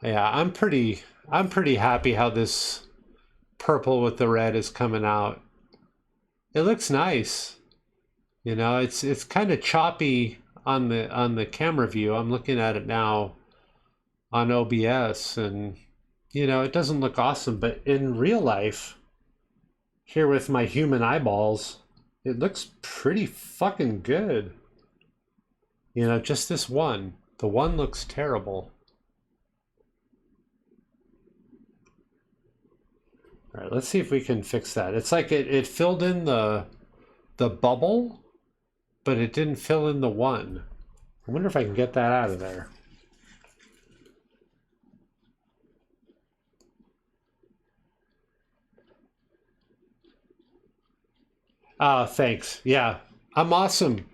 Yeah, I'm pretty happy how this purple with the red is coming out. It looks nice. You know, it's kind of choppy on the camera view. I'm looking at it now on OBS, and you know, it doesn't look awesome, but in real life, here with my human eyeballs, it looks pretty fucking good. You know, just this one. The one looks terrible. All right, let's see if we can fix that. It's like it filled in the bubble, but it didn't fill in the one. I wonder if I can get that out of there. Ah, thanks. Yeah, I'm awesome.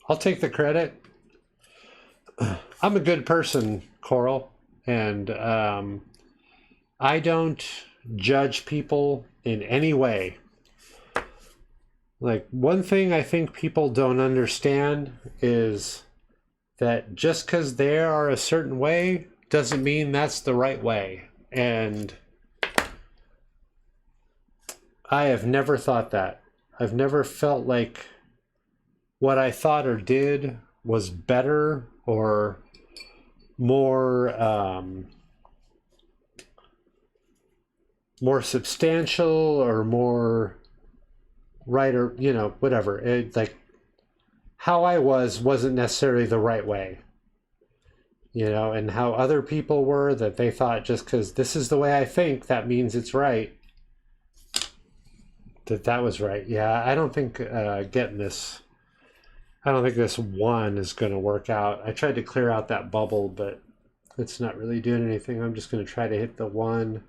I'll take the credit. I'm a good person, Coral, and I don't judge people in any way. Like, one thing I think people don't understand is that just because they are a certain way doesn't mean that's the right way. And I have never thought that. I've never felt like what I thought or did was better or more more substantial or more right, or you know, whatever. Like, how I was wasn't necessarily the right way, you know, and how other people were, that they thought just because this is the way I think that means it's right, that was right. Yeah, I don't think getting this, I don't think this one is going to work out. I tried to clear out that bubble, but it's not really doing anything. I'm just going to try to hit the one.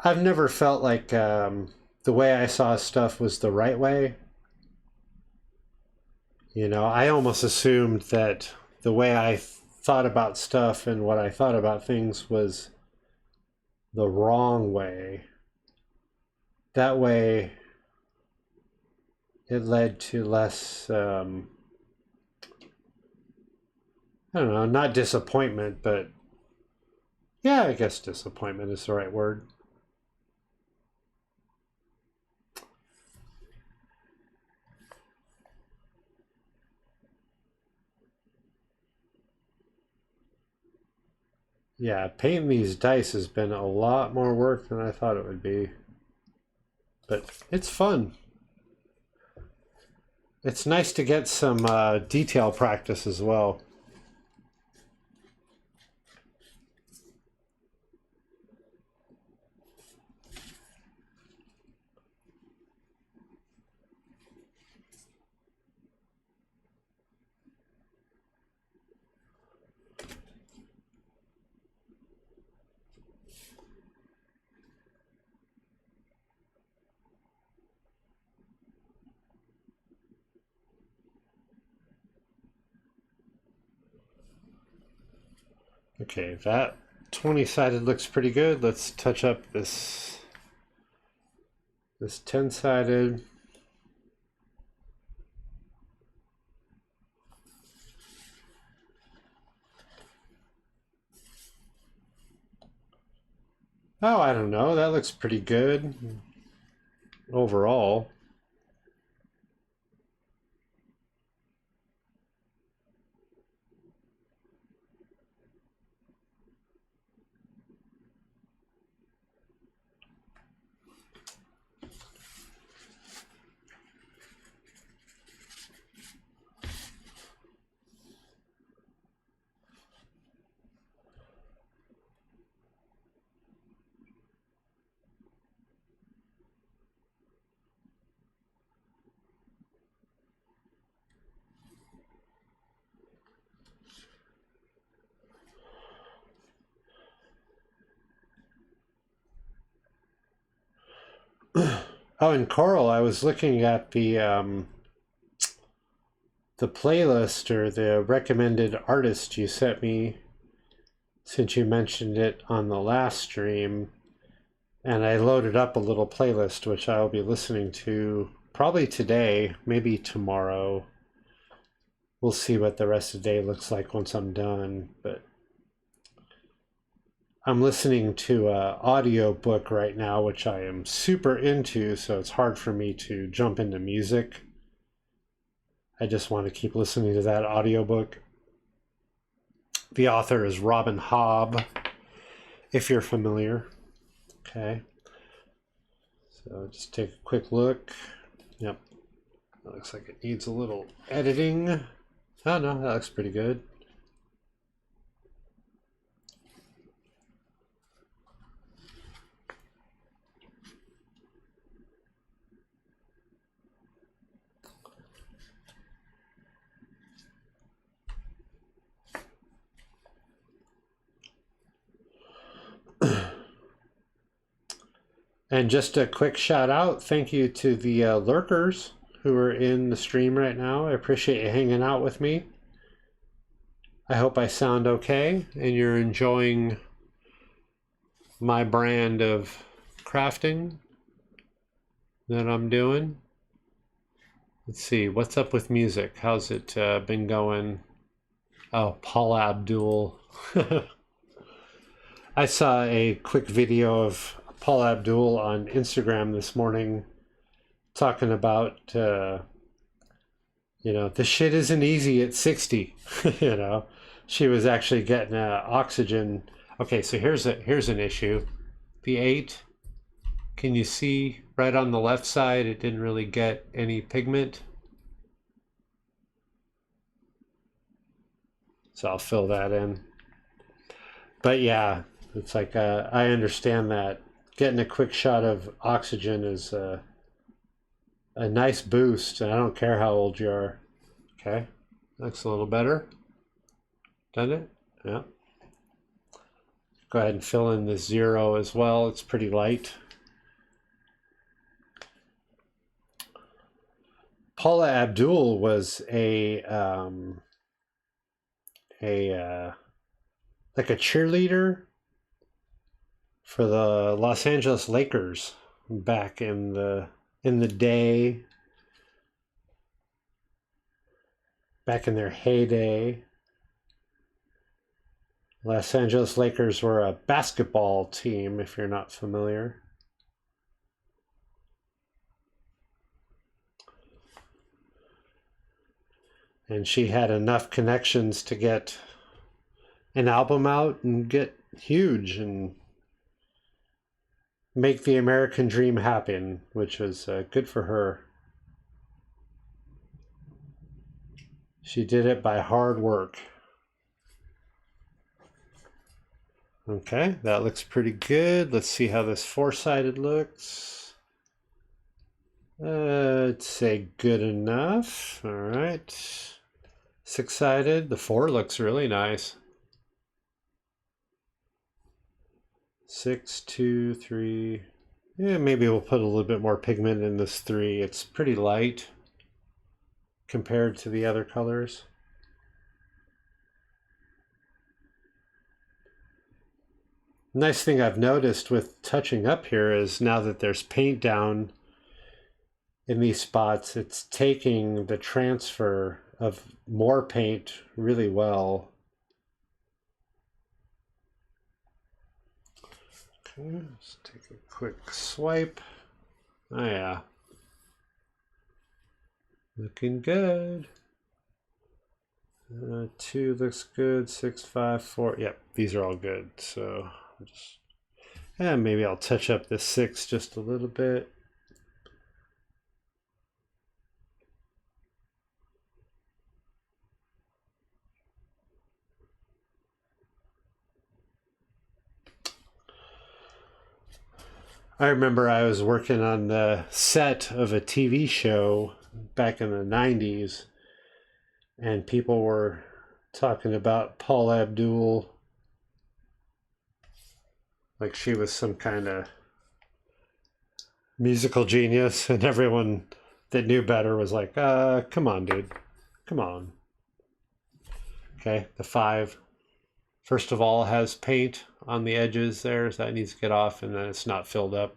I've never felt like the way I saw stuff was the right way. You know, I almost assumed that the way I thought about stuff and what I thought about things was the wrong way. That way, it led to less, I don't know, not disappointment, but yeah, I guess disappointment is the right word. Yeah, painting these dice has been a lot more work than I thought it would be. But it's fun. It's nice to get some detail practice as well. Okay, that 20-sided looks pretty good. Let's touch up this 10-sided. Oh, I don't know. That looks pretty good overall. Oh, and Coral, I was looking at the playlist or the recommended artist you sent me since you mentioned it on the last stream. And I loaded up a little playlist, which I'll be listening to probably today, maybe tomorrow. We'll see what the rest of the day looks like once I'm done. But I'm listening to an audio book right now, which I am super into, so it's hard for me to jump into music. I just want to keep listening to that audiobook. The author is Robin Hobb, if you're familiar. Okay. So just take a quick look. Yep. That looks like it needs a little editing. Oh no, that looks pretty good. And just a quick shout out, thank you to the lurkers who are in the stream right now. I appreciate you hanging out with me. I hope I sound okay and you're enjoying my brand of crafting that I'm doing. Let's see, what's up with music? How's it been going? Oh, Paula Abdul. I saw a quick video of Paula Abdul on Instagram this morning talking about, you know, the shit isn't easy at 60. You know, she was actually getting oxygen. Okay, so here's an issue. The 8, can you see right on the left side, it didn't really get any pigment. So I'll fill that in. But yeah, it's like I understand that getting a quick shot of oxygen is a nice boost, and I don't care how old you are. Okay, looks a little better. Done it? Yeah. Go ahead and fill in the 0 as well. It's pretty light. Paula Abdul was like a cheerleader for the Los Angeles Lakers back in the day, back in their heyday. Los Angeles Lakers were a basketball team, if you're not familiar. And she had enough connections to get an album out and get huge and make the American dream happen, which was good for her. She did it by hard work. Okay, that looks pretty good. Let's see how this 4-sided looks. I'd say good enough. All right. 6-sided. The 4 looks really nice. 6, 2, 3. Yeah, maybe we'll put a little bit more pigment in this 3. It's pretty light compared to the other colors. Nice thing I've noticed with touching up here is now that there's paint down in these spots, it's taking the transfer of more paint really well. Okay, let's take a quick swipe. Oh yeah. Looking good. 2 looks good. 6, 5, 4. Yep, these are all good. So just, and maybe I'll touch up the 6 just a little bit. I remember I was working on the set of a TV show back in the 90s, and people were talking about Paula Abdul like she was some kind of musical genius, and everyone that knew better was like, come on, dude. Come on. Okay, the 5, first of all, has paint on the edges there, so that needs to get off, and then it's not filled up.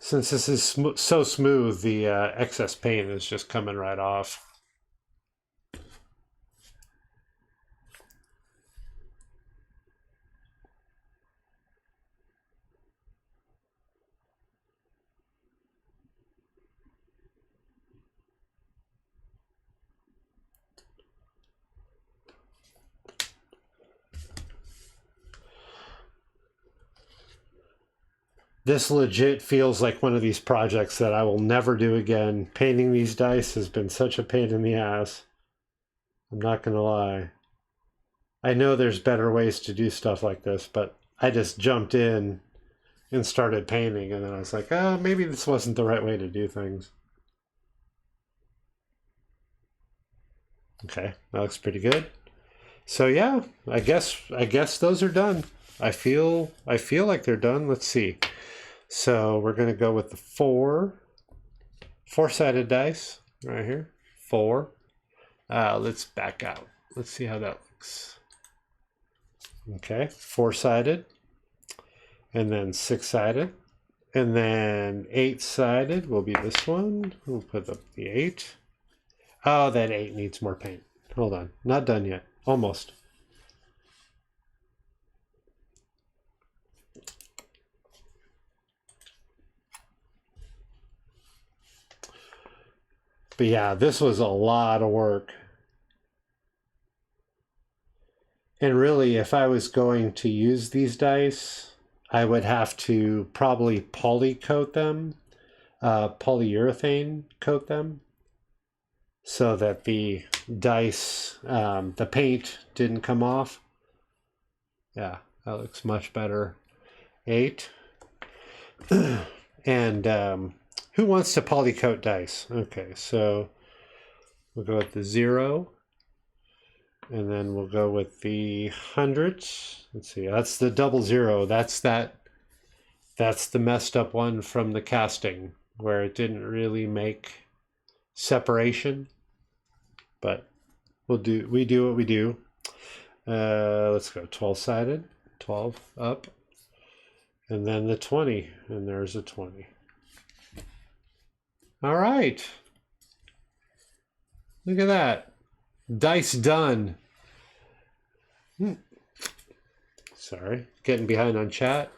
Since this is so smooth, the excess paint is just coming right off. This legit feels like one of these projects that I will never do again. Painting these dice has been such a pain in the ass. I'm not gonna lie. I know there's better ways to do stuff like this, but I just jumped in and started painting, and then I was like, oh, maybe this wasn't the right way to do things. Okay, that looks pretty good. So yeah, I guess those are done. I feel like they're done. Let's see. So we're going to go with the four-sided dice right here. 4. Let's back out. Let's see how that looks. Okay, 4-sided, and then 6-sided, and then 8-sided will be this one. We'll put up the 8. Oh, that 8 needs more paint. Hold on, not done yet. Almost. But yeah, this was a lot of work. And really, if I was going to use these dice, I would have to probably poly coat them, polyurethane coat them, so that the dice, the paint didn't come off. Yeah, that looks much better. 8. And who wants to polycoat dice? Okay, so we'll go with the 0. And then we'll go with the 100. Let's see, that's the 00. That's the messed up one from the casting, where it didn't really make separation. But we do what we do. Let's go 12-sided. 12 up. And then the 20. And there's a 20. All right. Look at that. Dice done. Sorry, getting behind on chat.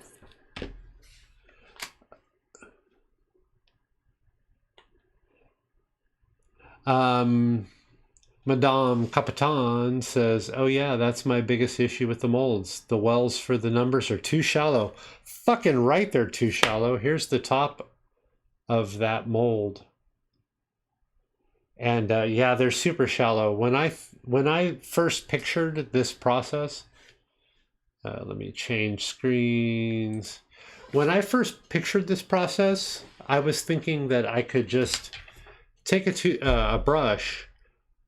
Madame Capitan says, oh yeah, that's my biggest issue with the molds. The wells for the numbers are too shallow. Fucking right, they're too shallow. Here's the top of that mold. And yeah, they're super shallow. When I first pictured this process, let me change screens. When I first pictured this process, I was thinking that I could just take a brush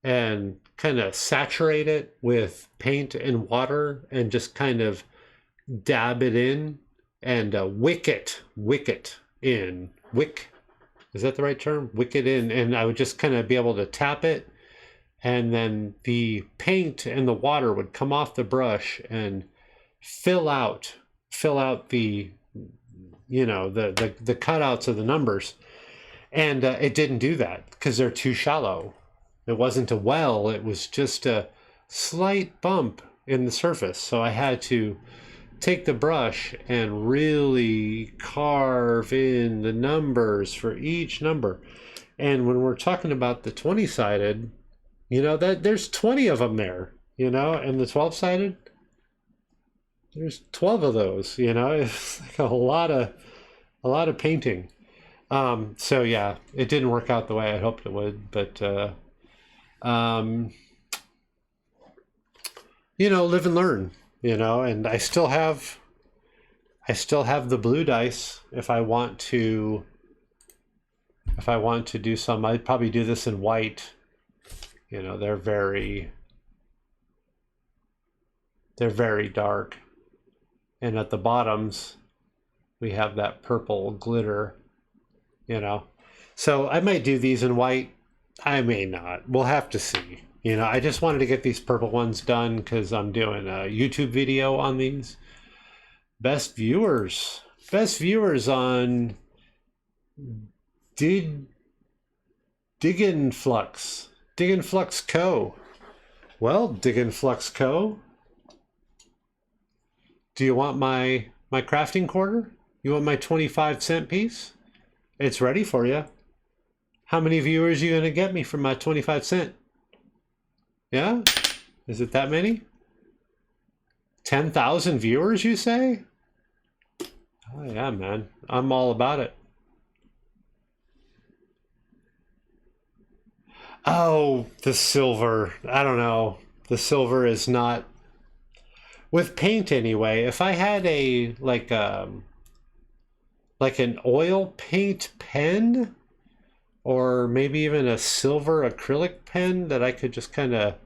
and kind of saturate it with paint and water and just kind of dab it in and wick it in. Wick. Is that the right term? Wick it in, and I would just kind of be able to tap it, and then the paint and the water would come off the brush and fill out the, you know, the cutouts of the numbers. And it didn't do that because they're too shallow. It wasn't a well, it was just a slight bump in the surface. So I had to take the brush and really carve in the numbers for each number. And when we're talking about the 20-sided, you know, that there's 20 of them there, you know, and the 12-sided, there's 12 of those, you know. It's like a lot of painting. So yeah, it didn't work out the way I hoped it would, but you know, live and learn. You know, and I still have the blue dice. If I want to do some, I'd probably do this in white. You know, they're very dark. And at the bottoms, we have that purple glitter, you know. So I might do these in white. I may not. We'll have to see. You know, I just wanted to get these purple ones done because I'm doing a YouTube video on these. Best viewers. Best viewers on Diggin Flux. Diggin Flux Co. Well, Diggin Flux Co. Do you want my crafting quarter? You want my 25-cent piece? It's ready for you. How many viewers are you going to get me from my 25-cent? Yeah? Is it that many? 10,000 viewers, you say? Oh, yeah, man. I'm all about it. Oh, the silver. I don't know. The silver is not... With paint, anyway, if I had a, like an oil paint pen, or maybe even a silver acrylic pen that I could just kind of...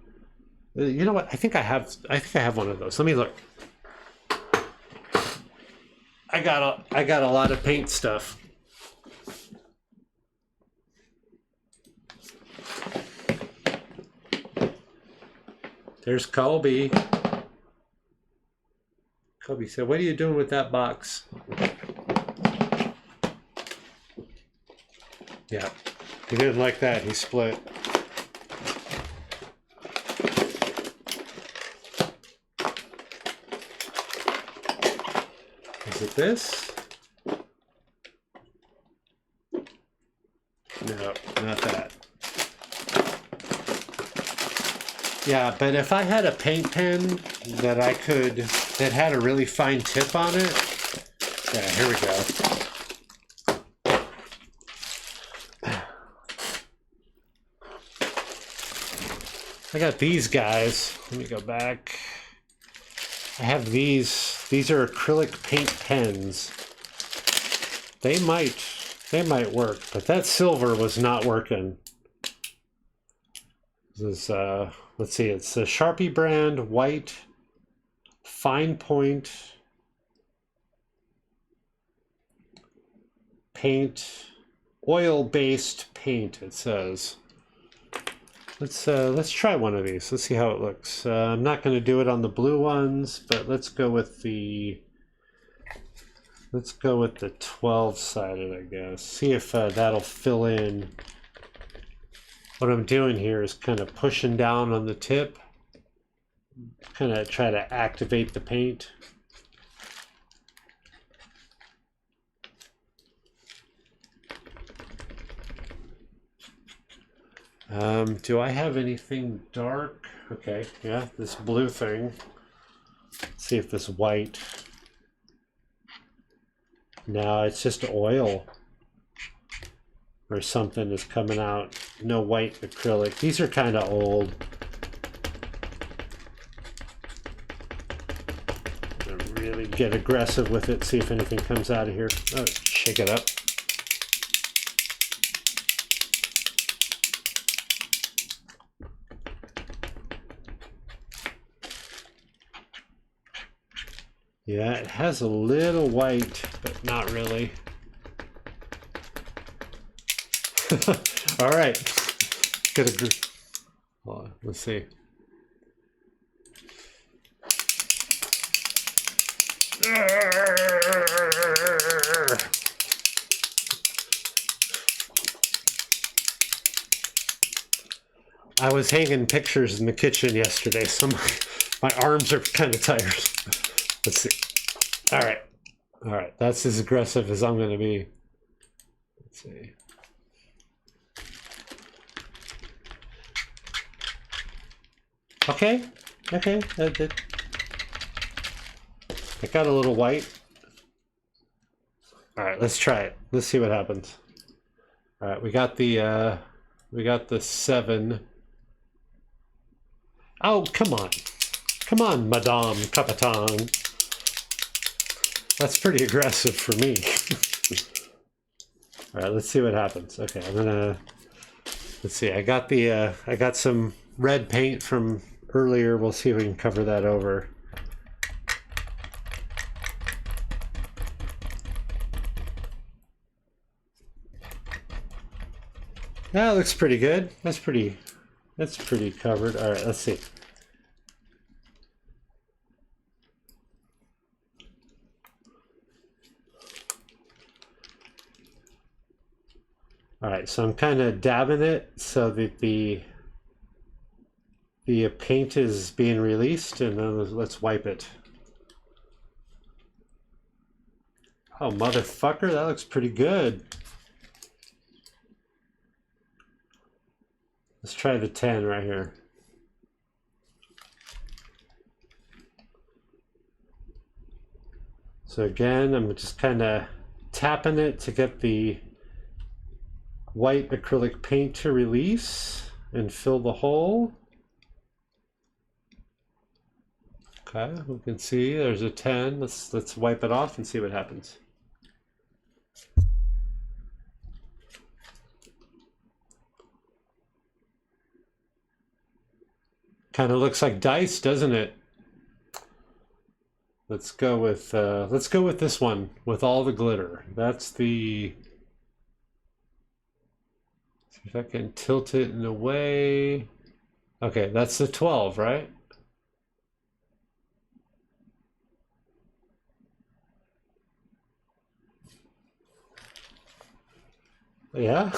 You know what? I think I have one of those. Let me look. I got a lot of paint stuff. There's Colby. Colby said, "What are you doing with that box?" Yeah, he didn't like that. He split. Is it this? No, not that. Yeah, but if I had a paint pen that that had a really fine tip on it. Yeah, here we go. I got these guys. Let me go back. I have these. These are acrylic paint pens. They might work, but that silver was not working. This is, let's see, it's a Sharpie brand, white, fine point, paint, oil-based paint, it says. Let's try one of these. Let's see how it looks. I'm not going to do it on the blue ones, but let's go with the 12-sided, I guess. See if that'll fill in. What I'm doing here is kind of pushing down on the tip, kind of try to activate the paint. Do I have anything dark? Okay, yeah, this blue thing. Let's see if this white. No, it's just oil or something is coming out. No white acrylic. These are kind of old. Really get aggressive with it, see if anything comes out of here. Oh, shake it up. Yeah, it has a little white, but not really. All right. Hold on, let's see. I was hanging pictures in the kitchen yesterday, so my arms are kind of tired. Let's see. All right. All right. That's as aggressive as I'm going to be. Let's see. Okay. Okay. That got a little white. All right. Let's try it. Let's see what happens. All right. We got the 7. Oh, come on. Come on, Madame Capitan. That's pretty aggressive for me. All right, let's see what happens. Okay, let's see. I got some red paint from earlier. We'll see if we can cover that over. That looks pretty good. That's pretty covered. All right, let's see. All right, so I'm kind of dabbing it so that the paint is being released, and then let's wipe it. Oh, motherfucker, that looks pretty good. Let's try the 10 right here. So again, I'm just kind of tapping it to get the white acrylic paint to release and fill the hole. Okay, we can see there's a 10. Let's wipe it off and see what happens. Kind of looks like dice, doesn't it? Let's go with this one with all the glitter. That's the. See if I can tilt it in a way. Okay, that's the 12, right? Yeah.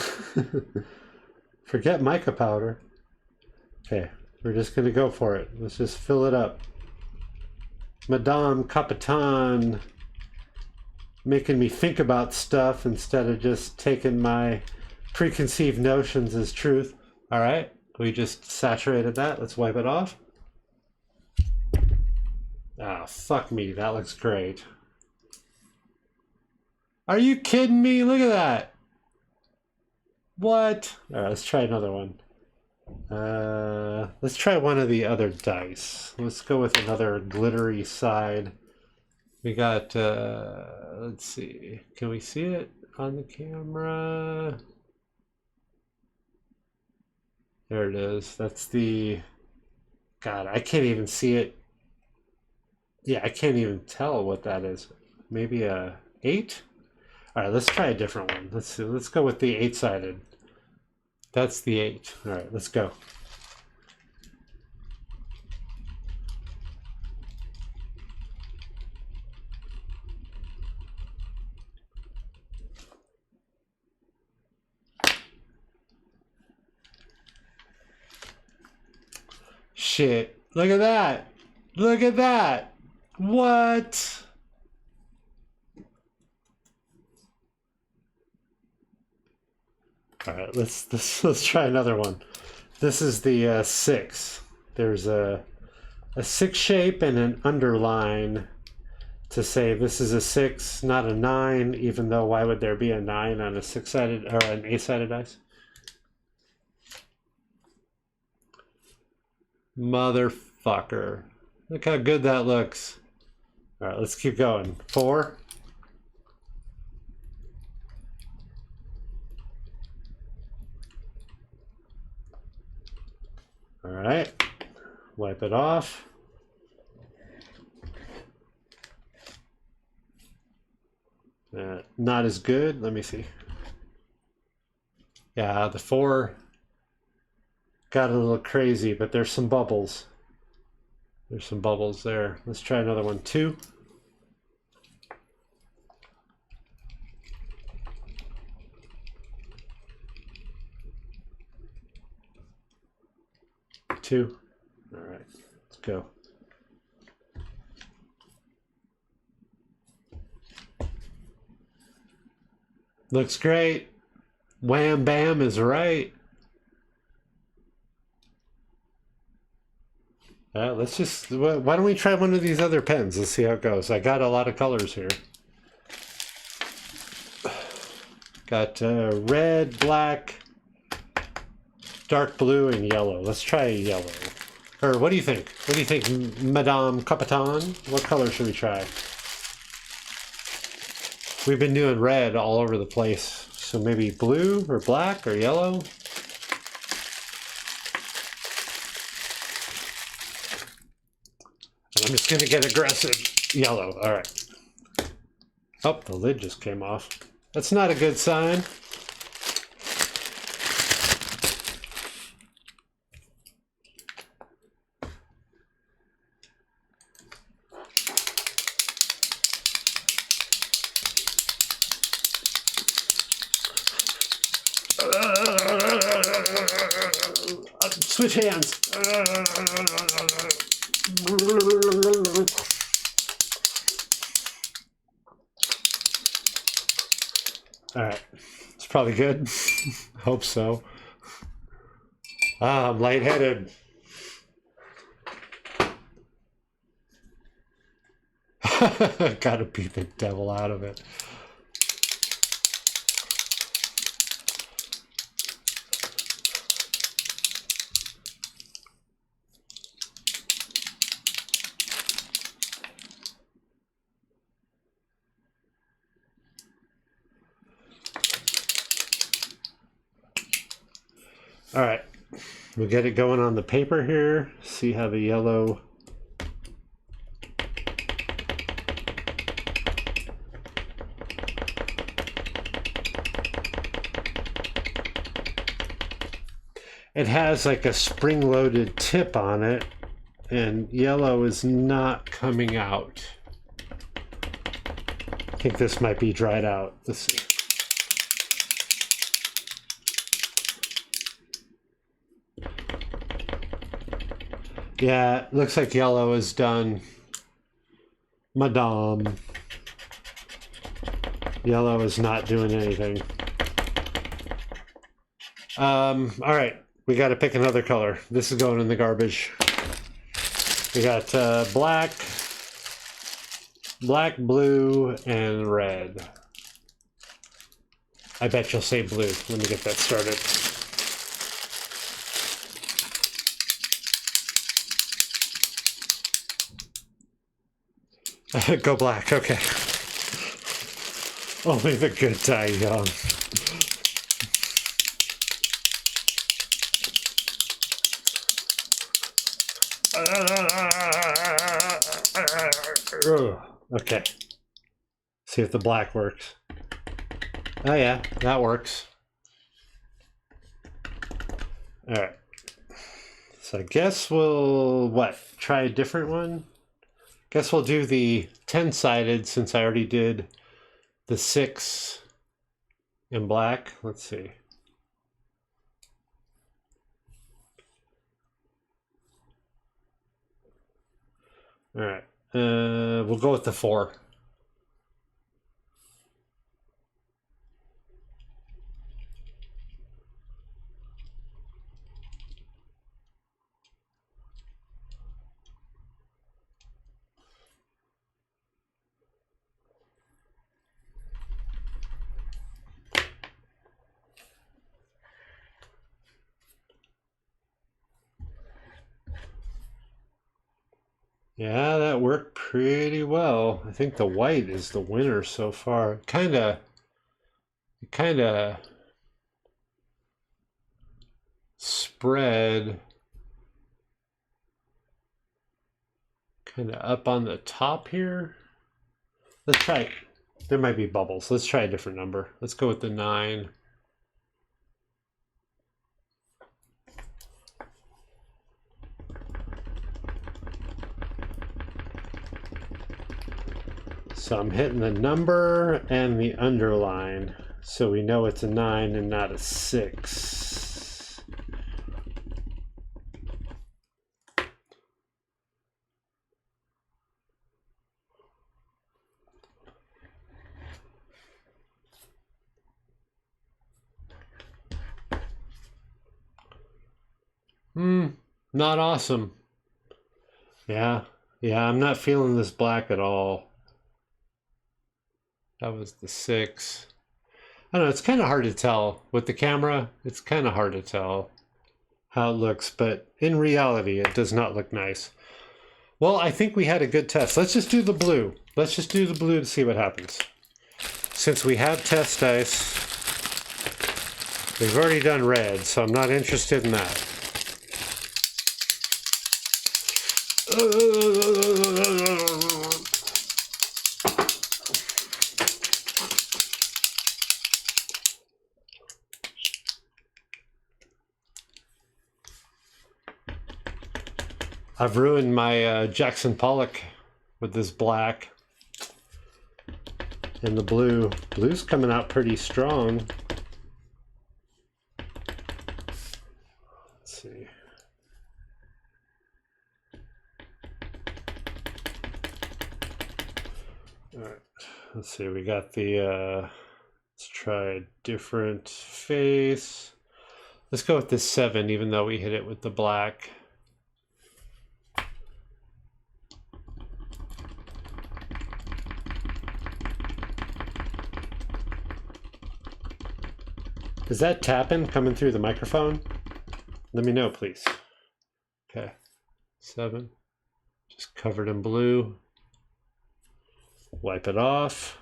Forget mica powder. Okay, we're just gonna go for it. Let's just fill it up. Madame Capitan making me think about stuff instead of just taking my preconceived notions as truth. All right, we just saturated that. Let's wipe it off. Ah, fuck me, that looks great. Are you kidding me? Look at that. What? All right, let's try another one. Let's try one of the other dice. Let's go with another glittery side. We got, let's see. Can we see it on the camera? There it is. That's the, God, I can't even see it. Yeah, I can't even tell what that is. Maybe a 8? All right, let's try a different one. Let's see. Let's go with the 8-sided. That's the 8. All right, let's go. Shit. Look at that. Look at that. What? All right, let's try another one. This is the 6. There's a 6 shape and an underline to say this is a 6, not a 9, even though why would there be a 9 on a 6-sided or an 8-sided dice? Motherfucker. Look how good that looks. All right, let's keep going. 4. All right, wipe it off. Not as good. Let me see. Yeah, the 4 got a little crazy, but there's some bubbles. There's some bubbles there. Let's try another one. 2. All right, let's go. Looks great. Wham bam is right. Let's just, why don't we try one of these other pens? Let's see how it goes. I got a lot of colors here. Got red, black, dark blue, and yellow. Let's try yellow. Or what do you think? What do you think, Madame Capitan? What color should we try? We've been doing red all over the place. So maybe blue or black or yellow? I'm just going to get aggressive. Yellow. All right. Oh, the lid just came off. That's not a good sign. Switch hands. All right. It's probably good. Hope so. Ah, I'm lightheaded. Gotta beat the devil out of it. All right, we'll get it going on the paper here. See how the yellow. It has like a spring-loaded tip on it, and yellow is not coming out. I think this might be dried out. Let's see. Yeah, it looks like yellow is done. Madame. Yellow is not doing anything. All right, we got to pick another color. This is going in the garbage. We got black, blue, and red. I bet you'll say blue. Let me get that started. Go black, okay. Only the good die young. Okay. See if the black works. Oh yeah, that works. All right. So I guess we'll, try a different one? Guess we'll do the 10-sided since I already did the 6 in black. Let's see. All right. We'll go with the 4. Yeah, that worked pretty well. I think the white is the winner so far. It kind of spread kind of up on the top here. Let's try, there might be bubbles. Let's try a different number. Let's go with the 9. So I'm hitting the number and the underline, so we know it's a 9 and not a 6. Not awesome. Yeah, I'm not feeling this black at all. That was the 6. I don't know, it's kind of hard to tell. With the camera, it's kind of hard to tell how it looks, but in reality, it does not look nice. Well, I think we had a good test. Let's just do the blue. Let's just do the blue to see what happens. Since we have test dice, we've already done red, so I'm not interested in that. I've ruined my Jackson Pollock with this black and the blue. Blue's coming out pretty strong. Let's see. All right, let's see. We got the, let's try a different face. Let's go with the 7, even though we hit it with the black. Is that tapping coming through the microphone? Let me know, please. Okay, 7. Just covered in blue. Wipe it off.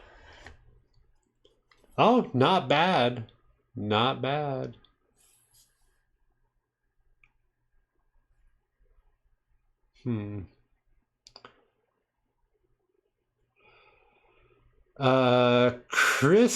Oh, not bad. Not bad. Chris